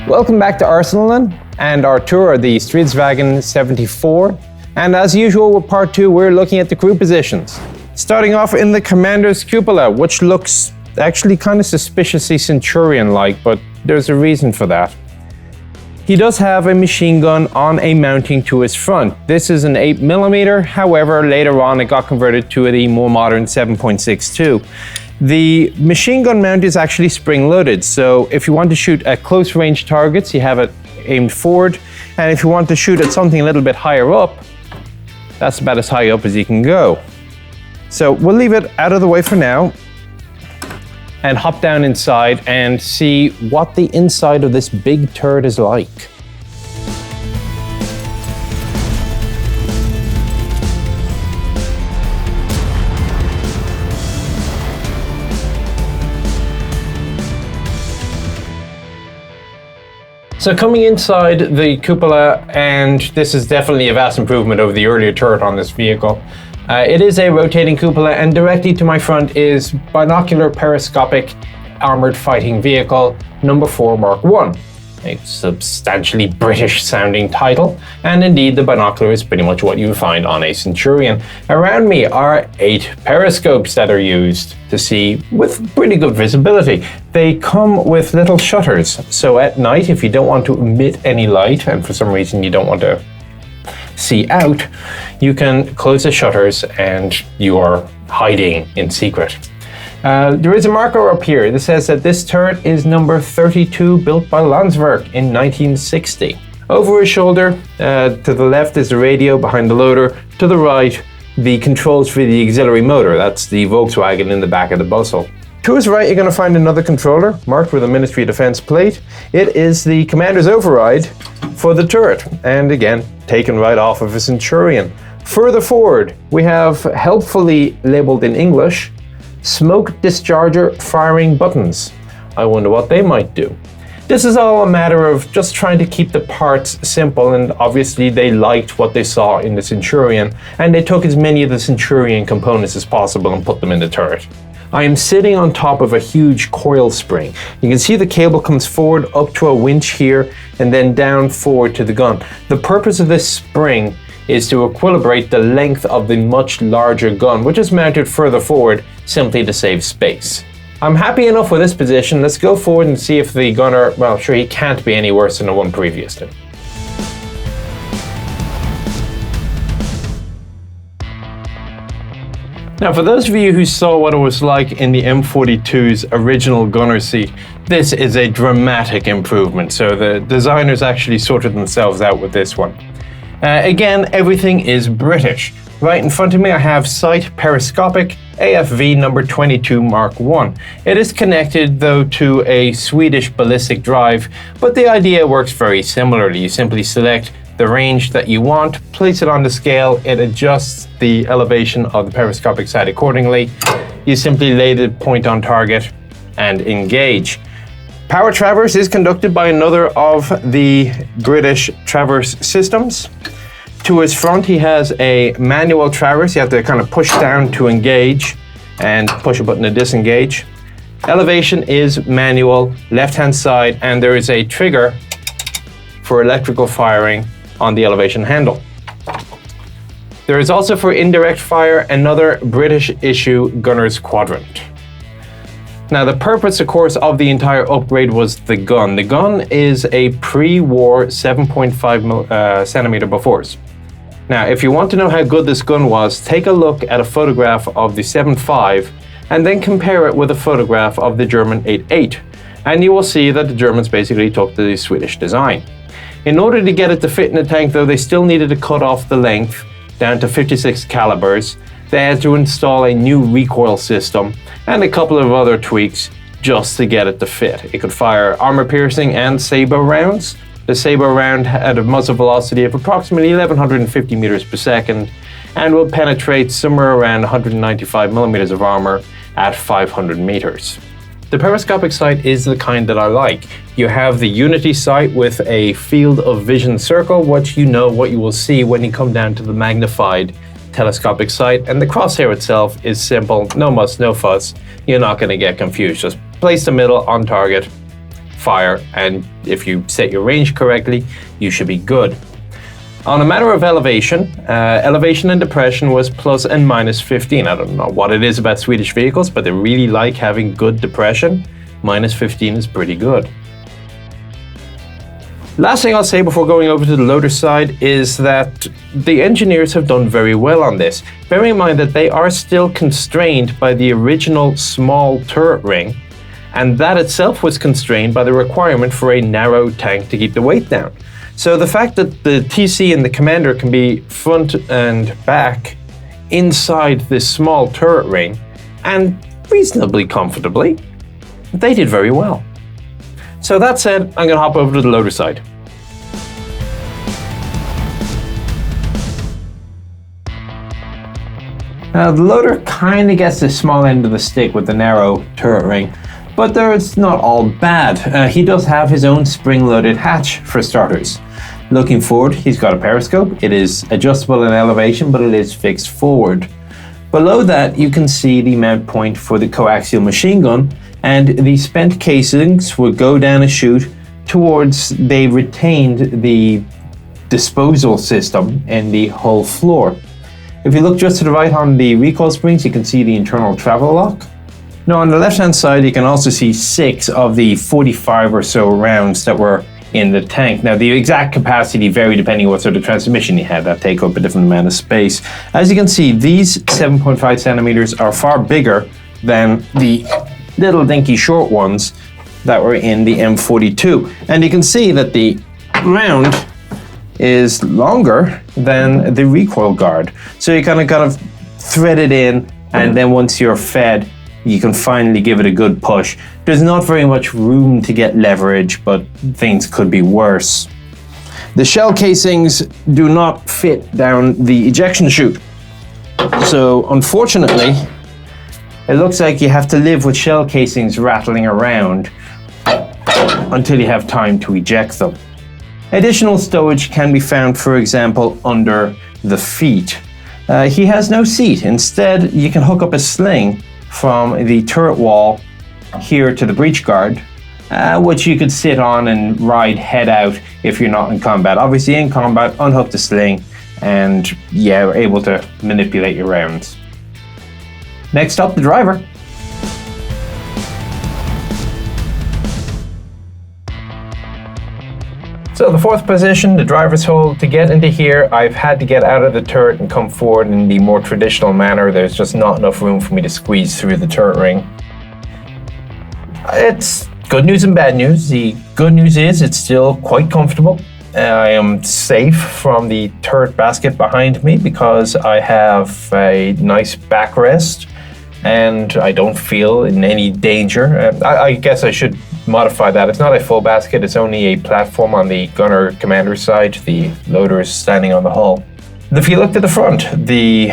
Welcome back to Arsenal and our tour of the Stridsvagn 74. And as usual with part 2, we're looking at the crew positions. Starting off in the commander's cupola, which looks actually kind of suspiciously Centurion-like, but there's a reason for that. He does have a machine gun on a mounting to his front. This is an 8mm, however, later on it got converted to the more modern 7.62. The machine gun mount is actually spring-loaded, so if you want to shoot at close-range targets, you have it aimed forward, and if you want to shoot at something a little bit higher up, that's about as high up as you can go. So we'll leave it out of the way for now, and hop down inside and see what the inside of this big turret is like. So coming inside the cupola, and this is definitely a vast improvement over the earlier turret on this vehicle. It is a rotating cupola, and directly to my front is binocular periscopic armored fighting vehicle number 4 Mark 1. A substantially British sounding title, and indeed the binocular is pretty much what you would find on a Centurion. Around me are 8 periscopes that are used to see with pretty good visibility. They come with little shutters, so at night if you don't want to emit any light and for some reason you don't want to see out, you can close the shutters and you are hiding in secret. There is a marker up here that says that this turret is number 32, built by Landsverk in 1960. Over his shoulder, to the left is the radio behind the loader, to the right, the controls for the auxiliary motor. That's the Volkswagen in the back of the bustle. To his right, you're going to find another controller marked with a Ministry of Defense plate. It is the commander's override for the turret, and again, taken right off of a Centurion. Further forward, we have helpfully labeled in English, smoke discharger firing buttons. I wonder what they might do. This is all a matter of just trying to keep the parts simple, and obviously they liked what they saw in the Centurion, and they took as many of the Centurion components as possible and put them in the turret. I am sitting on top of a huge coil spring. You can see the cable comes forward up to a winch here and then down forward to the gun. The purpose of this spring is to equilibrate the length of the much larger gun, which is mounted further forward simply to save space. I'm happy enough with this position. Let's go forward and see if the gunner, well, sure, he can't be any worse than the one previous to him. Now, for those of you who saw what it was like in the M42's original gunner seat, this is a dramatic improvement. So the designers actually sorted themselves out with this one. Again, everything is British. Right in front of me I have sight periscopic AFV number 22 Mark 1. It is connected though to a Swedish ballistic drive, but the idea works very similarly. You simply select the range that you want, place it on the scale, it adjusts the elevation of the periscopic sight accordingly. You simply lay the point on target and engage. Power traverse is conducted by another of the British traverse systems. To his front, he has a manual traverse. You have to kind of push down to engage and push a button to disengage. Elevation is manual, left-hand side, and there is a trigger for electrical firing on the elevation handle. There is also for indirect fire another British issue gunner's quadrant. Now, the purpose, of course, of the entire upgrade was the gun. The gun is a pre-war 7.5 centimeter Bofors. Now, if you want to know how good this gun was, take a look at a photograph of the 7.5 and then compare it with a photograph of the German 8.8, and you will see that the Germans basically took the Swedish design. In order to get it to fit in the tank, though, they still needed to cut off the length down to 56 calibers. They had to install a new recoil system and a couple of other tweaks just to get it to fit. It could fire armor-piercing and saber rounds. The saber round had a muzzle velocity of approximately 1150 meters per second and will penetrate somewhere around 195 millimeters of armor at 500 meters. The periscopic sight is the kind that I like. You have the Unity sight with a field of vision circle, which you know what you will see when you come down to the magnified telescopic sight, and the crosshair itself is simple, no muss, no fuss. You're not going to get confused. Just place the middle on target, fire, and if you set your range correctly, you should be good. On a matter of elevation, elevation and depression was plus and minus 15. I don't know what it is about Swedish vehicles, but they really like having good depression. Minus 15 is pretty good. Last thing I'll say before going over to the loader side is that the engineers have done very well on this. Bearing in mind that they are still constrained by the original small turret ring, and that itself was constrained by the requirement for a narrow tank to keep the weight down. So the fact that the TC and the commander can be front and back inside this small turret ring, and reasonably comfortably, they did very well. So that said, I'm going to hop over to the loader side. Now the loader kind of gets the small end of the stick with the narrow turret ring, but it's not all bad. He does have his own spring-loaded hatch for starters. Looking forward, he's got a periscope. It is adjustable in elevation, but it is fixed forward. Below that, you can see the mount point for the coaxial machine gun, and the spent casings will go down a chute towards, they retained the disposal system in the hull floor. If you look just to the right on the recoil springs, you can see the internal travel lock. Now on the left-hand side, you can also see 6 of the 45 or so rounds that were in the tank. Now the exact capacity varied depending on what sort of transmission you had, that take up a different amount of space. As you can see, these 7.5 centimeters are far bigger than the little dinky short ones that were in the M42. And you can see that the round is longer than the recoil guard. So you kind of thread it in, and then once you're fed, you can finally give it a good push. There's not very much room to get leverage, but things could be worse. The shell casings do not fit down the ejection chute. So unfortunately, it looks like you have to live with shell casings rattling around until you have time to eject them. Additional stowage can be found, for example, under the feet. He has no seat. Instead, you can hook up a sling from the turret wall here to the breech guard, which you could sit on and ride head out if you're not in combat. Obviously in combat, unhook the sling and we're able to manipulate your rounds. Next up, the driver. So the fourth position, the driver's hole. To get into here, I've had to get out of the turret and come forward in the more traditional manner. There's just not enough room for me to squeeze through the turret ring. It's good news and bad news. The good news is it's still quite comfortable. I am safe from the turret basket behind me because I have a nice backrest and I don't feel in any danger. I guess I should modify that. It's not a full basket, it's only a platform on the gunner commander side. The loader is standing on the hull. If you look to the front, the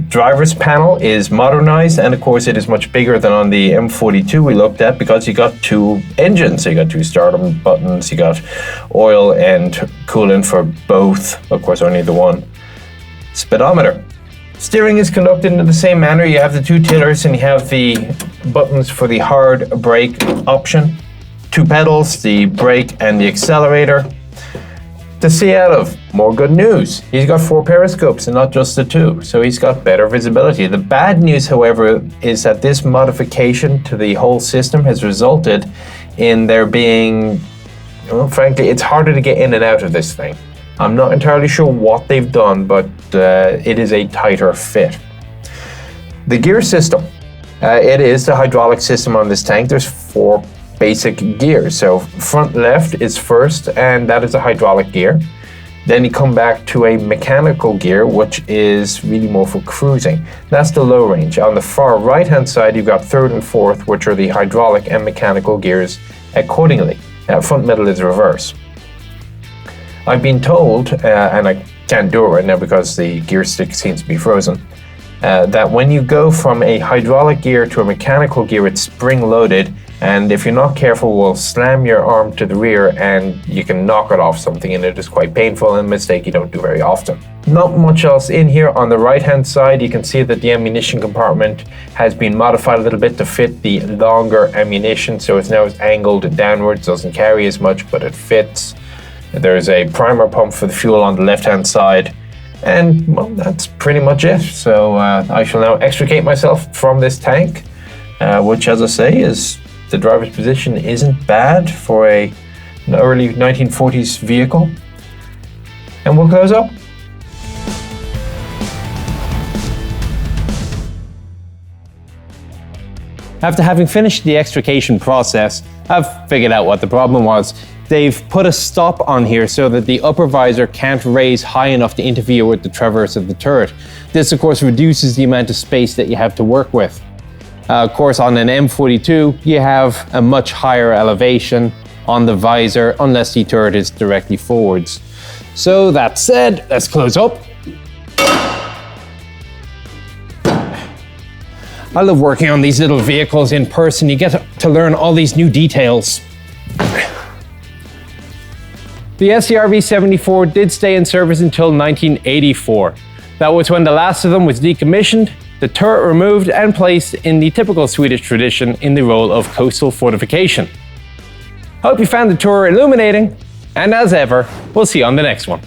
driver's panel is modernized, and of course it is much bigger than on the M42 we looked at because you got 2 engines. So you got 2 startup buttons, you got oil and coolant for both, of course only the one. Speedometer. Steering is conducted in the same manner. You have the 2 tillers and you have the buttons for the hard brake option. 2 pedals, the brake and the accelerator. To see out of, more good news. He's got 4 periscopes and not just the 2, so he's got better visibility. The bad news, however, is that this modification to the whole system has resulted in there being, well, frankly, it's harder to get in and out of this thing. I'm not entirely sure what they've done, but it is a tighter fit. The gear system. It is the hydraulic system on this tank. There's 4 basic gears. So front left is first, and that is a hydraulic gear. Then you come back to a mechanical gear, which is really more for cruising. That's the low range. On the far right hand side, you've got third and fourth, which are the hydraulic and mechanical gears accordingly. Front middle is reverse. I've been told, and I can't do it right now because the gear stick seems to be frozen, that when you go from a hydraulic gear to a mechanical gear, it's spring-loaded, and if you're not careful will slam your arm to the rear and you can knock it off something, and it is quite painful and a mistake you don't do very often. Not much else in here. On the right hand side you can see that the ammunition compartment has been modified a little bit to fit the longer ammunition, so it's now angled downwards, doesn't carry as much but it fits. There's a primer pump for the fuel on the left hand side, and well, that's pretty much it. So I shall now extricate myself from this tank, which, as I say, is the driver's position isn't bad for an early 1940s vehicle. And we'll close up. After having finished the extrication process, I've figured out what the problem was. They've put a stop on here so that the upper visor can't raise high enough to interfere with the traverse of the turret. This of course reduces the amount of space that you have to work with. Of course, on an M42 you have a much higher elevation on the visor unless the turret is directly forwards. So that said, let's close up. I love working on these little vehicles in person. You get to learn all these new details. The SCRV-74 did stay in service until 1984. That was when the last of them was decommissioned, the turret removed and placed in the typical Swedish tradition in the role of coastal fortification. Hope you found the tour illuminating, and as ever, we'll see you on the next one.